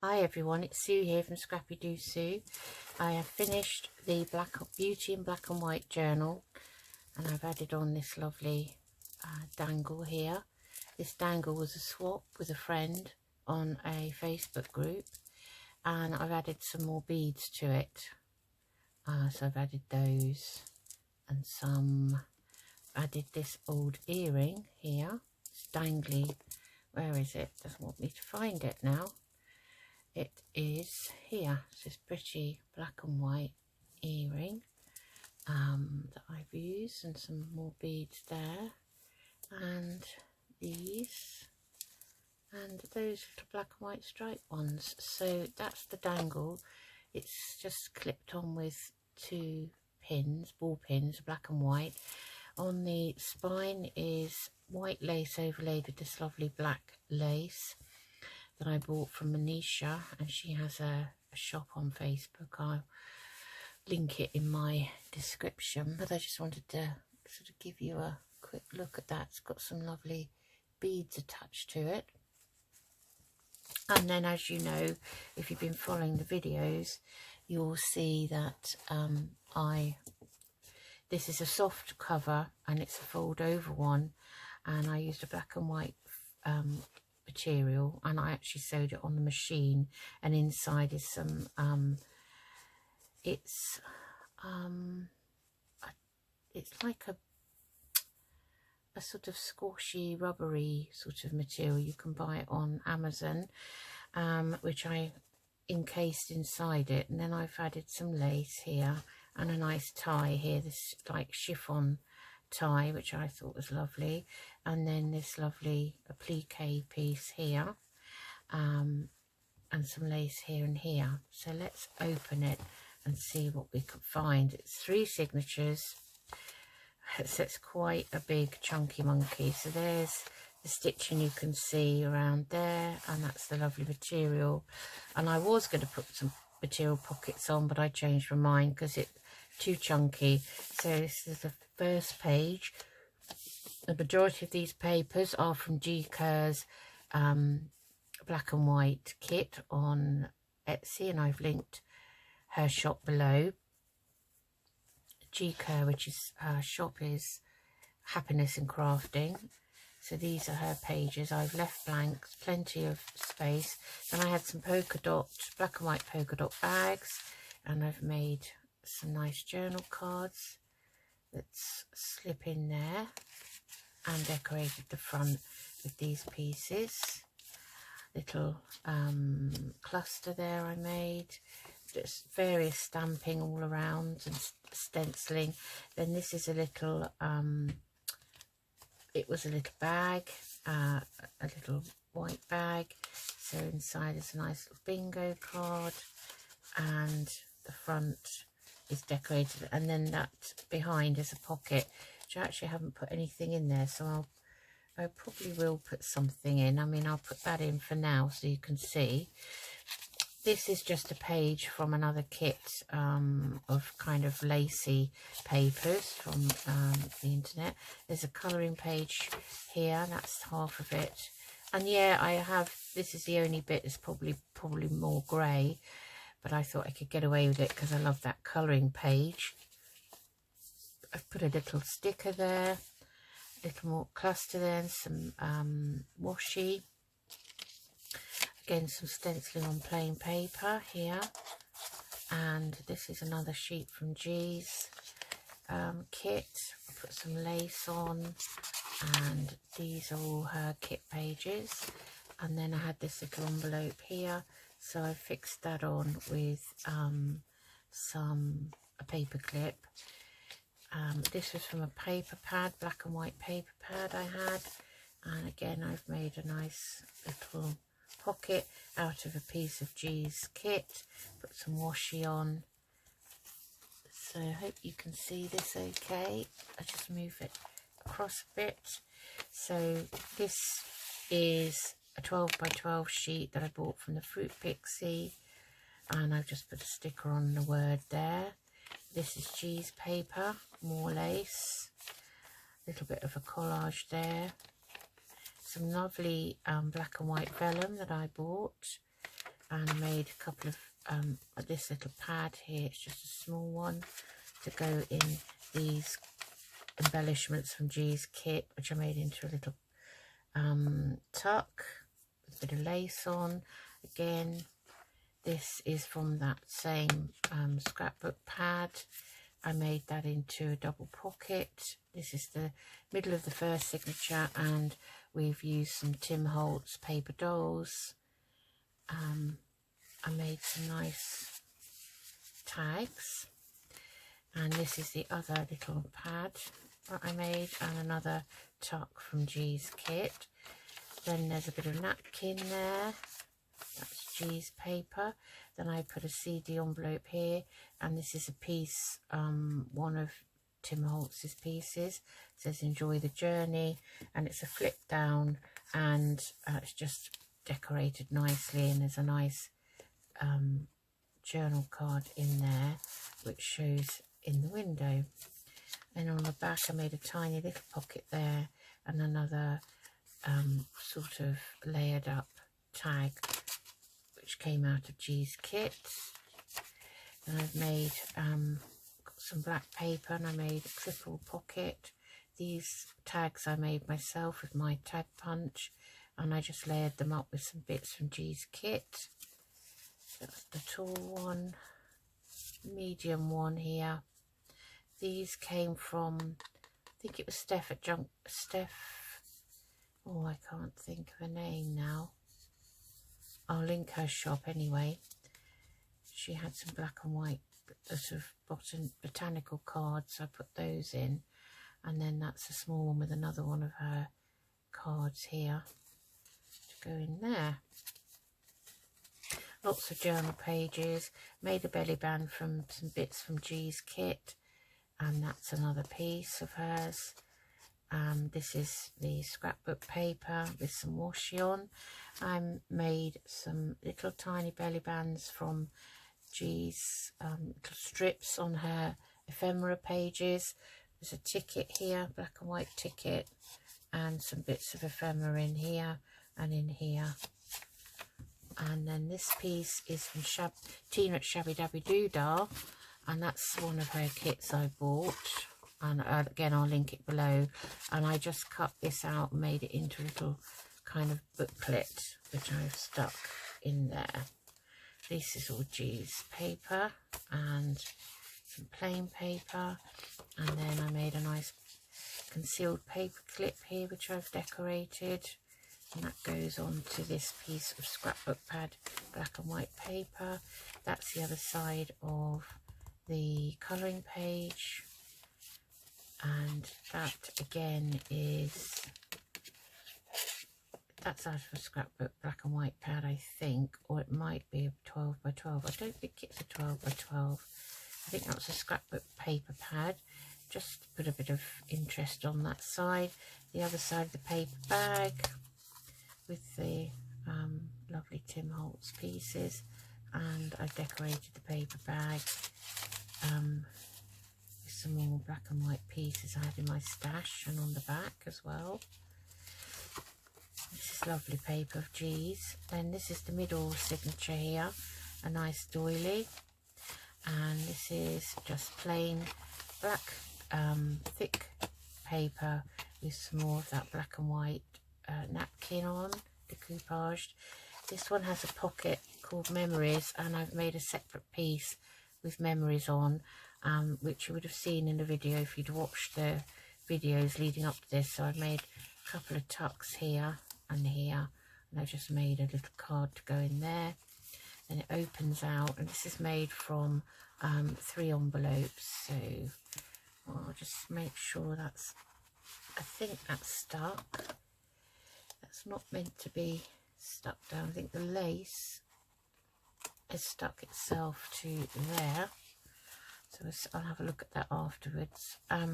Hi everyone, it's Sue here from Scrappy Doo Sue. I have finished the Beauty in Black and White journal, and I've added on this lovely dangle here. This dangle was a swap with a friend on a Facebook group, and I've added some more beads to it. So I've added those and some. Added this old earring here. It's dangly. Where is it? Doesn't want me to find it now. It is here. It's this pretty black and white earring that I've used, and some more beads there, and these, and those little black and white striped ones. So that's the dangle. It's just clipped on with 2 pins, ball pins, black and white. On the spine is white lace overlaid with this lovely black lace that I bought from Manisha, and she has a shop on Facebook. I'll link it in my description, but I just wanted to sort of give you a quick look at that. It's got some lovely beads attached to it. And then, as you know, if you've been following the videos, you'll see that this is a soft cover, and it's a fold over one, and I used a black and white material, and I actually sewed it on the machine, and inside is some it's like a sort of squashy rubbery sort of material. You can buy it on Amazon, which I encased inside it, and then I've added some lace here and a nice tie here, this like chiffon tie, which I thought was lovely, and then this lovely applique piece here, and some lace here and here. So let's open it and see what we can find. It's 3 signatures, so it's quite a big chunky monkey. So there's the stitching you can see around there, and that's the lovely material. And I was going to put some material pockets on, but I changed my mind because it's too chunky. So this is the first page. The majority of these papers are from Kerr's black and white kit on Etsy, and I've linked her shop below. Kerr, which is her shop, is Happiness in Crafting. So these are her pages. I've left blank, plenty of space. Then I had some polka dot, black and white polka dot bags, and I've made some nice journal cards that slip in there, and decorated the front with these pieces. Little cluster there I made, just various stamping all around and stenciling. Then this is a little it was a little bag, a little white bag. So inside is a nice little bingo card, and the front is decorated, and then that behind is a pocket, which I actually haven't put anything in there, so I probably will put something in. I mean, I'll put that in for now so you can see. This is just a page from another kit of kind of lacy papers from the internet. There's a colouring page here, that's half of it. And yeah, I have, this is the only bit that's probably more grey, but I thought I could get away with it because I love that colouring page. I've put a little sticker there, a little more cluster there, and some washi. Again, some stenciling on plain paper here. And this is another sheet from G's kit. I put some lace on, and these are all her kit pages. And then I had this little envelope here, so I fixed that on with a paper clip. This was from a paper pad, black and white paper pad I had, and again I've made a nice little pocket out of a piece of G's kit. Put some washi on. So I hope you can see this okay. I just move it across a bit. So this is a 12 by 12 sheet that I bought from the Fruit Pixie, and I've just put a sticker on the word there. This is G's paper, more lace, a little bit of a collage there, some lovely black and white vellum that I bought, and I made a couple of this little pad here. It's just a small one to go in these embellishments from G's kit, which I made into a little tuck with a bit of lace on. Again, this is from that same scrapbook pad. I made that into a double pocket. This is the middle of the first signature, and we've used some Tim Holtz paper dolls. I made some nice tags, and this is the other little pad that I made, and another tuck from G's kit. Then there's a bit of napkin there. That's G's paper. Then I put a CD envelope here, and this is a piece, one of Tim Holtz's pieces. It says enjoy the journey, and it's a flip down, and it's just decorated nicely, and there's a nice journal card in there which shows in the window. And on the back I made a tiny little pocket there, and another sort of layered up tag which came out of G's kit. And I've made got some black paper, and I made a triple pocket. These tags I made myself with my tag punch, and I just layered them up with some bits from G's kit. That's the tall one, medium one here. These came from, I think it was Steph at oh, I can't think of her name now. I'll link her shop anyway. She had some black and white sort of botanical cards. I put those in, and then that's a small one with another one of her cards here to go in there. Lots of journal pages. Made a belly band from some bits from G's kit, and that's another piece of hers. This is the scrapbook paper with some washi on. I made some little tiny belly bands from G's little strips on her ephemera pages. There's a ticket here, black and white ticket, and some bits of ephemera in here and in here. And then this piece is from Tina at Shabby Dabby Doodah, and that's one of her kits I bought. And again, I'll link it below. And I just cut this out and made it into a little kind of booklet, which I've stuck in there. This is all G's paper and some plain paper. And then I made a nice concealed paper clip here, which I've decorated. And that goes on to this piece of scrapbook pad, black and white paper. That's the other side of the colouring page. And that again is, that's out of a scrapbook black and white pad, I think, or it might be a 12 by 12. I don't think it's a 12 by 12. I think that was a scrapbook paper pad, just to put a bit of interest on that side. The other side of the paper bag with the lovely Tim Holtz pieces, and I've decorated the paper bag with some more black and white pieces I had in my stash, and on the back as well. This is lovely paper of G's. Then this is the middle signature here, a nice doily, and this is just plain black thick paper with some more of that black and white napkin on, decoupaged. This one has a pocket called Memories, and I've made a separate piece with memories on, which you would have seen in the video if you'd watched the videos leading up to this. So I've made a couple of tucks here and here, and I've just made a little card to go in there. Then it opens out, and this is made from 3 envelopes, so I'll just make sure that's, I think that's stuck. That's not meant to be stuck down. I think the lace has stuck itself to there, so I'll have a look at that afterwards. I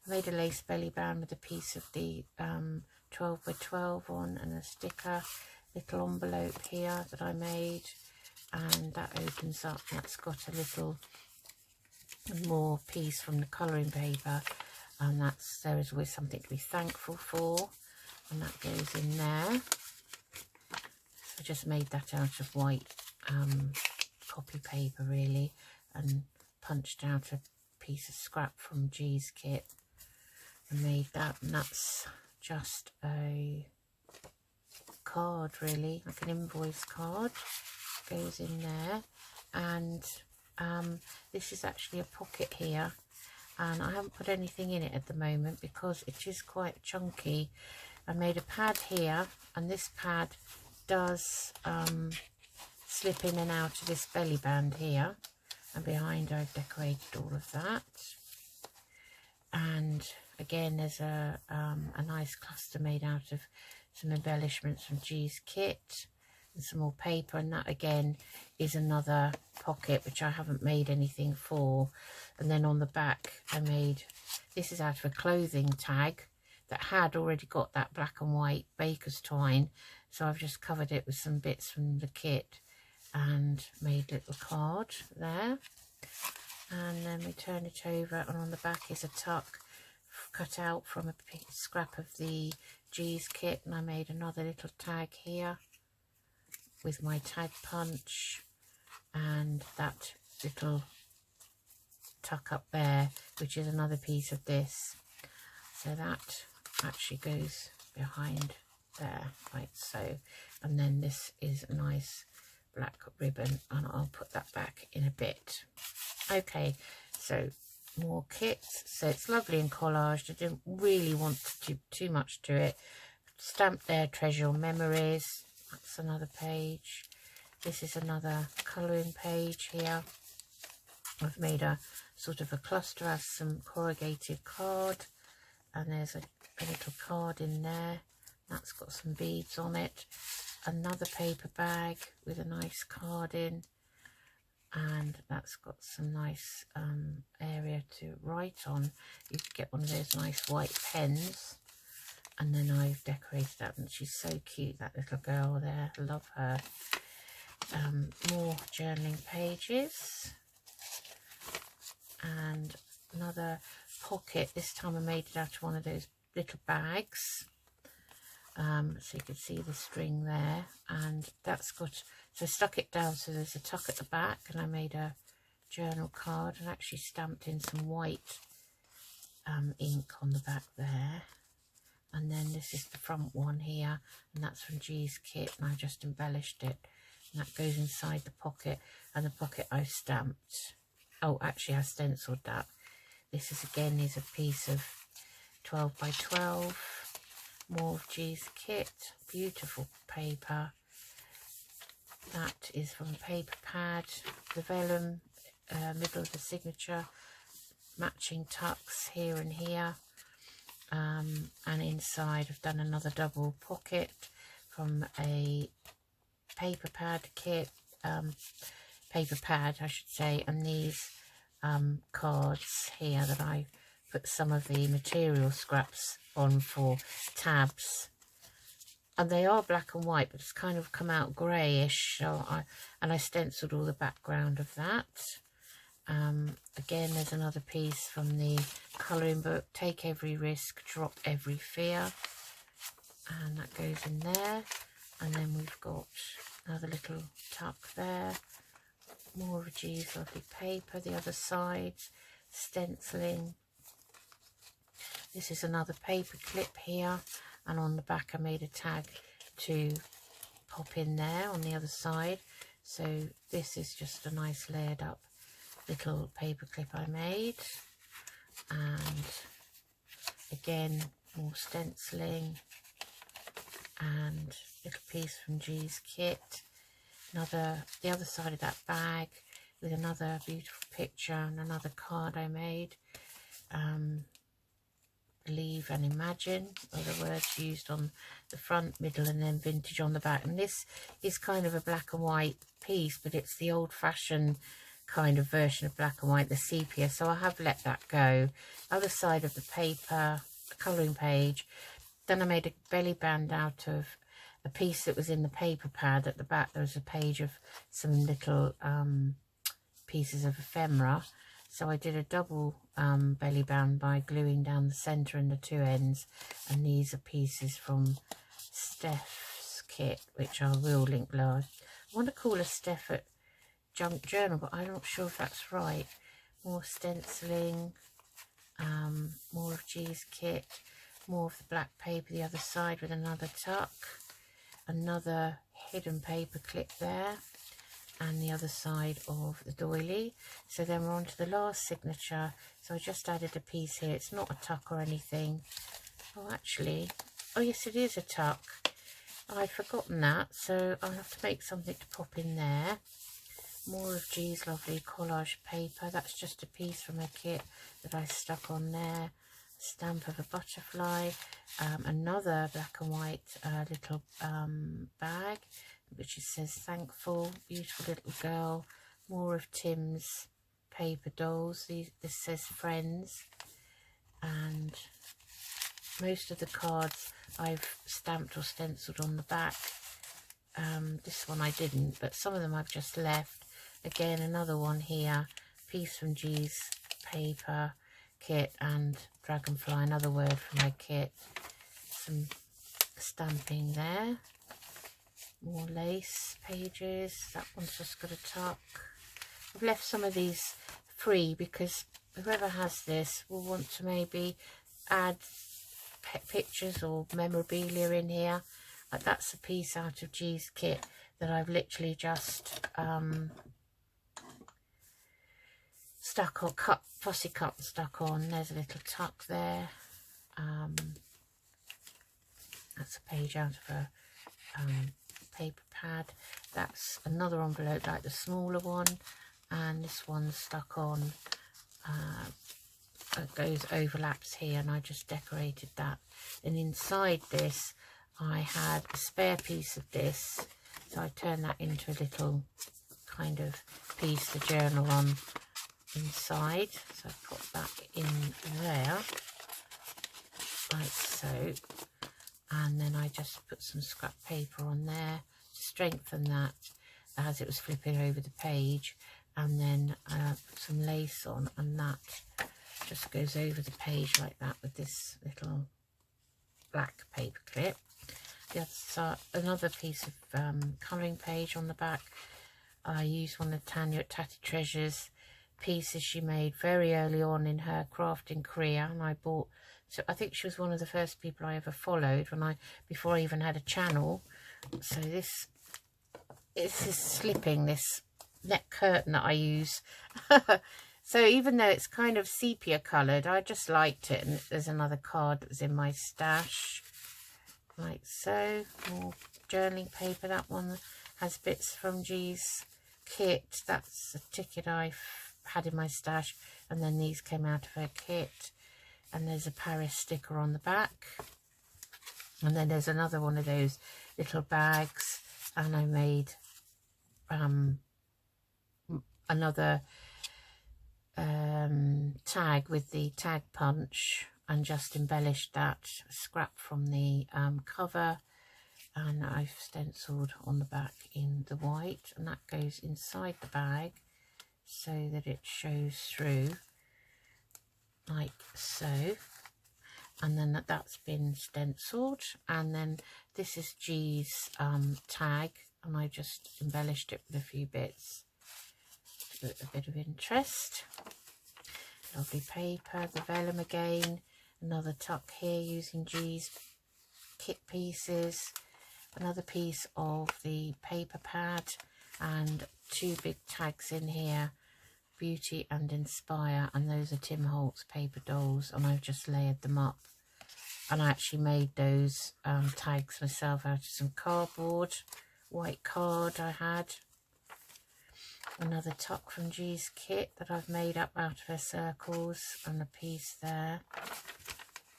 made a lace belly band with a piece of the 12 by 12 on, and a sticker, little envelope here that I made, and that opens up. That's got a little more piece from the colouring paper, and that's, there is always something to be thankful for, and that goes in there. So I just made that out of white copy paper really, and punched out a piece of scrap from G's kit and made that, and that's just a card really, like an invoice card, goes in there. And this is actually a pocket here, and I haven't put anything in it at the moment because it is quite chunky. I made a pad here, and this pad does slip in and out of this belly band here, and behind I've decorated all of that. And again, there's a nice cluster made out of some embellishments from G's kit and some more paper, and that again is another pocket which I haven't made anything for. And then on the back I made, this is out of a clothing tag that had already got that black and white baker's twine, so I've just covered it with some bits from the kit and made a little card there. And then we turn it over, and on the back is a tuck cut out from a scrap of the G's kit, and I made another little tag here with my tag punch, and that little tuck up there, which is another piece of this. So that actually goes behind there, like so. And then this is a nice black ribbon, and I'll put that back in a bit. Okay, so more kits. So it's lovely and collaged. I didn't really want to do too much to it. Stamped there, treasure your memories. That's another page. This is another colouring page here. I've made a sort of a cluster of some corrugated card, and there's a little card in there. That's got some beads on it. Another paper bag with a nice card in, and that's got some nice area to write on. You could get one of those nice white pens. And then I've decorated that, and she's so cute, that little girl there. I love her. More journaling pages, and another pocket. This time I made it out of one of those little bags, so you can see the string there, and that's got, so I stuck it down so there's a tuck at the back, and I made a journal card and actually stamped in some white ink on the back there. And then this is the front one here, and that's from G's kit, and I just embellished it, and that goes inside the pocket, and the pocket I've stamped. Oh, actually I stenciled that. This is again is a piece of 12 by 12, more of G's kit, beautiful paper. That is from a paper pad, the vellum, middle of the signature, matching tucks here and here. And inside I've done another double pocket from a paper pad kit, paper pad I should say, and these cards here that I put some of the material scraps on for tabs, and they are black and white, but it's kind of come out greyish, so I stenciled all the background of that. Again, there's another piece from the colouring book, Take Every Risk, Drop Every Fear, and that goes in there. And then we've got another little tuck there, more of G's lovely paper, the other side, stenciling. This is another paper clip here, and on the back I made a tag to pop in there on the other side. So this is just a nice layered up little paper clip I made, and again more stenciling, and little piece from G's kit, the other side of that bag with another beautiful picture and another card I made. Believe and imagine are the words used on the front, middle, and then vintage on the back. And this is kind of a black and white piece, but it's the old-fashioned kind of version of black and white, the sepia, so I have let that go. Other side of the paper, the colouring page. Then I made a belly band out of a piece that was in the paper pad. At the back there was a page of some little pieces of ephemera, so I did a double belly band by gluing down the centre and the two ends, and these are pieces from Steph's kit, which I will link want to call a Stefford junk journal, but I'm not sure if that's right. More stenciling, more of G's kit, more of the black paper the other side with another tuck, another hidden paper clip there, and the other side of the doily. So then we're on to the last signature. So I just added a piece here. It's not a tuck or anything. Oh, actually, oh yes, it is a tuck. I'd forgotten that, so I'll have to make something to pop in there. More of G's lovely collage paper. That's just a piece from her kit that I stuck on there. Stamp of a butterfly. Another black and white little bag, which it says thankful, beautiful little girl. More of Tim's paper dolls. This says friends. And most of the cards I've stamped or stenciled on the back. This one I didn't, but some of them I've just left. Again, another one here, piece from G's paper kit, and dragonfly, another word from my kit. Some stamping there. More lace pages. That one's just got a tuck. I've left some of these free because whoever has this will want to maybe add pictures or memorabilia in here. That's a piece out of G's kit that I've literally just stuck or cut, fussy cut and stuck on. There's a little tuck there. That's a page out of a paper pad. That's another envelope like the smaller one, and this one's stuck on. It goes overlaps here, and I just decorated that. And inside this I had a spare piece of this, so I turned that into a little kind of piece to journal on inside. So I put that in there like so, and then I just put some scrap paper on there to strengthen that as it was flipping over the page, and then put some lace on, and that just goes over the page like that with this little black paper clip. The other side, another piece of colouring page on the back. I used one of Tanya at Tatty Treasures pieces she made very early on in her crafting career, and I bought, so I think she was one of the first people I ever followed before I even had a channel. So this is slipping, this neck curtain that I use. So even though it's kind of sepia coloured, I just liked it. And there's another card that was in my stash like so. More journaling paper. That one has bits from G's kit. That's a ticket I had in my stash, and then these came out of her kit. And there's a Paris sticker on the back, and then there's another one of those little bags, and I made another tag with the tag punch and just embellished that scrap from the cover, and I've stenciled on the back in the white, and that goes inside the bag so that it shows through like so. And then that's been stenciled, and then this is G's tag, and I just embellished it with a few bits, a bit of interest. Lovely paper, the vellum again, another tuck here using G's kit pieces, another piece of the paper pad, and two big tags in here, Beauty and Inspire, and those are Tim Holtz paper dolls, and I've just layered them up. And I actually made those tags myself out of some cardboard, white card I had. Another tuck from G's kit that I've made up out of her circles, and a piece there.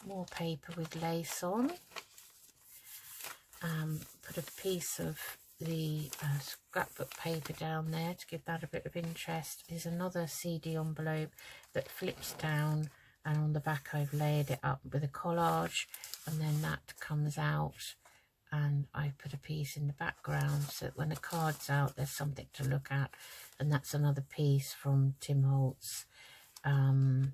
More paper with lace on. Put a piece of the scrapbook paper down there to give that a bit of interest. There's another CD envelope that flips down, and on the back I've layered it up with a collage, and then that comes out, and I put a piece in the background so that when the card's out there's something to look at. And that's another piece from Tim Holtz. It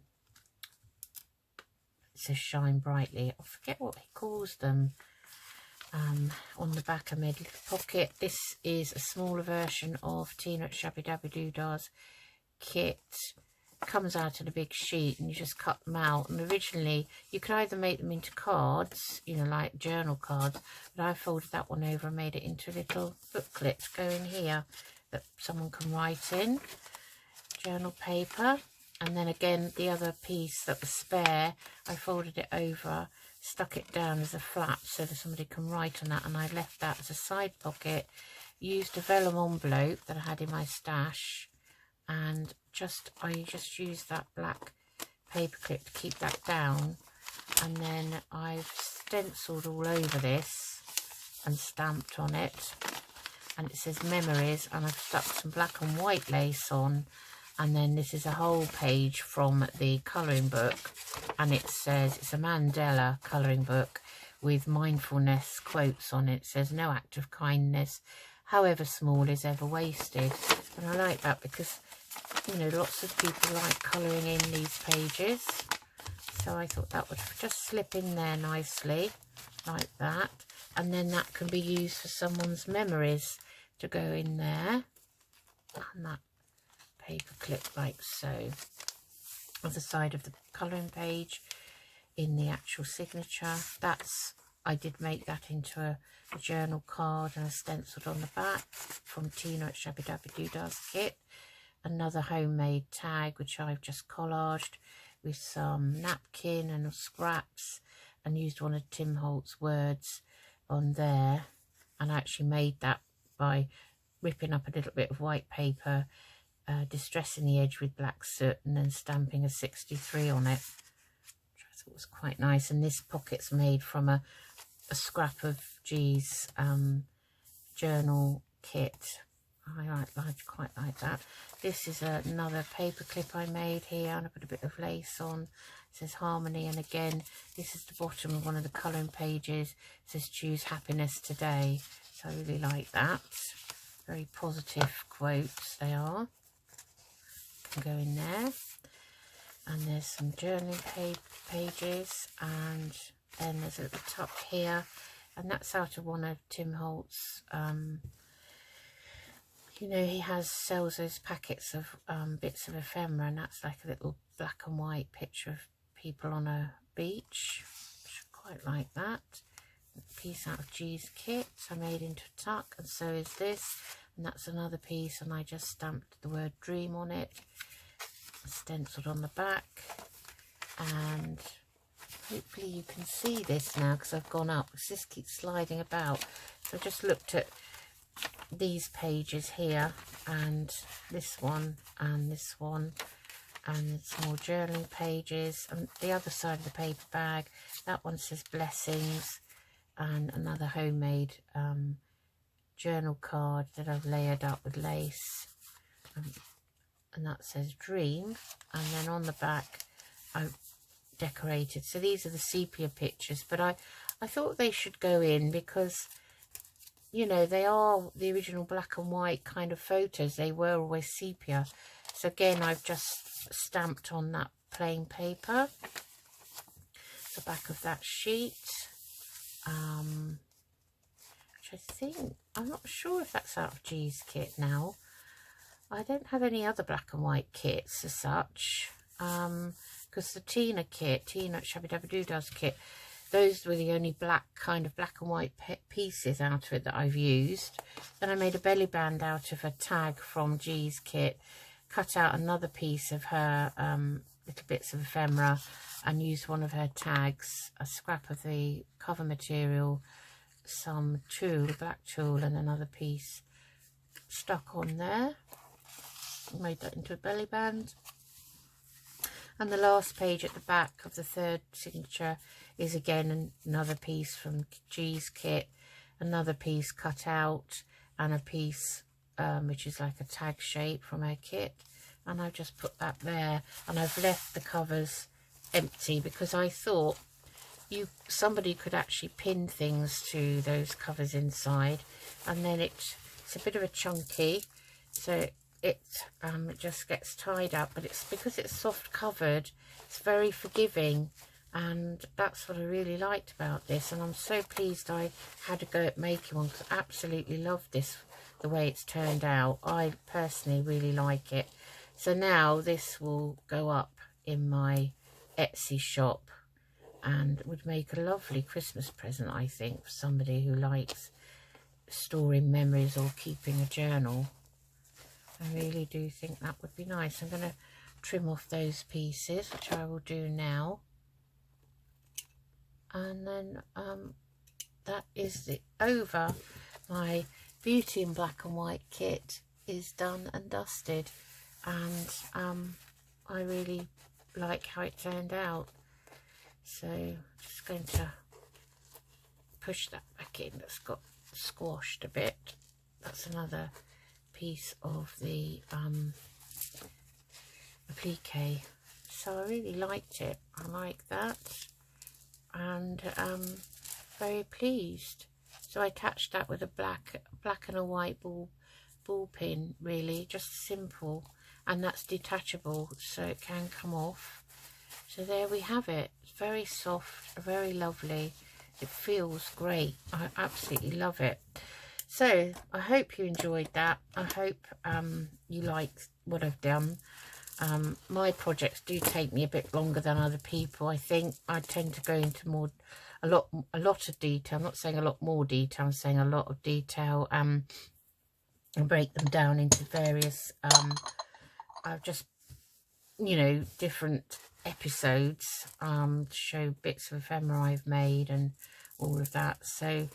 says Shine Brightly. I forget what he calls them. On the back I made a little pocket. This is a smaller version of Tina at Shabby Dabby Doodah's kit. Comes out in a big sheet and you just cut them out, and originally you could either make them into cards, you know, like journal cards, but I folded that one over and made it into little booklets go in here that someone can write in. Journal paper, and then again the other piece that was spare, I folded it over, stuck it down as a flap so that somebody can write on that, and I left that as a side pocket. Used a vellum envelope that I had in my stash, and I just used that black paper clip to keep that down, and then I've stenciled all over this and stamped on it, and it says memories, and I've stuck some black and white lace on. And then this is a whole page from the colouring book, and it says it's a Mandela colouring book with mindfulness quotes on it. It says no act of kindness, however small, is ever wasted. And I like that because, you know, lots of people like colouring in these pages. So I thought that would just slip in there nicely, like that. And then that can be used for someone's memories to go in there. And that paper clip like so. On the side of the colouring page, in the actual signature, I did make that into a journal card and a stenciled on the back from Tina at Shabby Dabby Doodah's kit. Another homemade tag which I've just collaged with some napkin and scraps, and used one of Tim Holt's words on there, and I actually made that by ripping up a little bit of white paper, distressing the edge with black soot, and then stamping a 63 on it, which I thought was quite nice. And this pocket's made from a scrap of G's journal kit. I quite like that. This is another paper clip I made here, and I put a bit of lace on. It says harmony, and again this is the bottom of one of the colouring pages. It says choose happiness today. So I really like that. Very positive quotes they are. Can go in there. And there's some journaling pages, and then there's a little tuck here, and that's out of one of Tim Holt's you know, he sells those packets of bits of ephemera, and that's like a little black and white picture of people on a beach, which I quite like that. A piece out of G's kit I made into a tuck, and so is this, and that's another piece, and I just stamped the word dream on it, stenciled on the back, and hopefully you can see this now because I've gone up, because this keeps sliding about. So I just looked at these pages here, and this one, and this one, and some more journaling pages, and the other side of the paper bag, that one says blessings, and another homemade journal card that I've layered up with lace, and that says dream. And then on the back I've decorated, so these are the sepia pictures, but I thought they should go in because, you know, they are the original black and white kind of photos. They were always sepia. So again, I've just stamped on that plain paper, the back of that sheet, which I think, I'm not sure if that's out of G's kit now. I don't have any other black and white kits as such, because the Tina kit, Tina at Shabby Dabby Doodah's kit, those were the only kind of black and white pieces out of it that I've used. Then I made a belly band out of a tag from G's kit, cut out another piece of her little bits of ephemera, and used one of her tags, a scrap of the cover material, some tulle, black tulle, and another piece stuck on there. Made that into a belly band. And the last page at the back of the third signature is again another piece from G's kit, another piece cut out, and a piece which is like a tag shape from her kit, and I've just put that there, and I've left the covers empty because I thought somebody could actually pin things to those covers inside, and then it's a bit of a chunky, so it just gets tied up, but it's because it's soft covered, it's very forgiving, and that's what I really liked about this, and I'm so pleased I had a go at making one, because I absolutely love this, the way it's turned out. I personally really like it. So now this will go up in my Etsy shop and would make a lovely Christmas present, I think, for somebody who likes storing memories or keeping a journal. I really do think that would be nice. I'm going to trim off those pieces, which I will do now. And then that is it over. My Beauty in Black and White kit is done and dusted, and I really like how it turned out. So just going to push that back in. That's got squashed a bit. That's another piece of the applique. So I really liked it. I like that, and very pleased. So I attached that with a black and a white ball pin, really, just simple, and that's detachable, so it can come off. So there we have it. It's very soft, very lovely. It feels great. I absolutely love it. So I hope you enjoyed that. I hope you liked what I've done. My projects do take me a bit longer than other people. I think I tend to go into a lot of detail. I'm not saying a lot more detail, I'm saying a lot of detail, and break them down into various just, you know, different episodes, to show bits of ephemera I've made and all of that. So,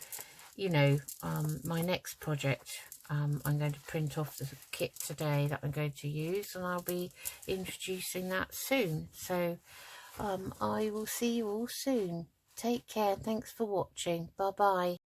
you know, my next project, I'm going to print off the kit today that I'm going to use, and I'll be introducing that soon. So I will see you all soon. Take care. Thanks for watching. Bye bye.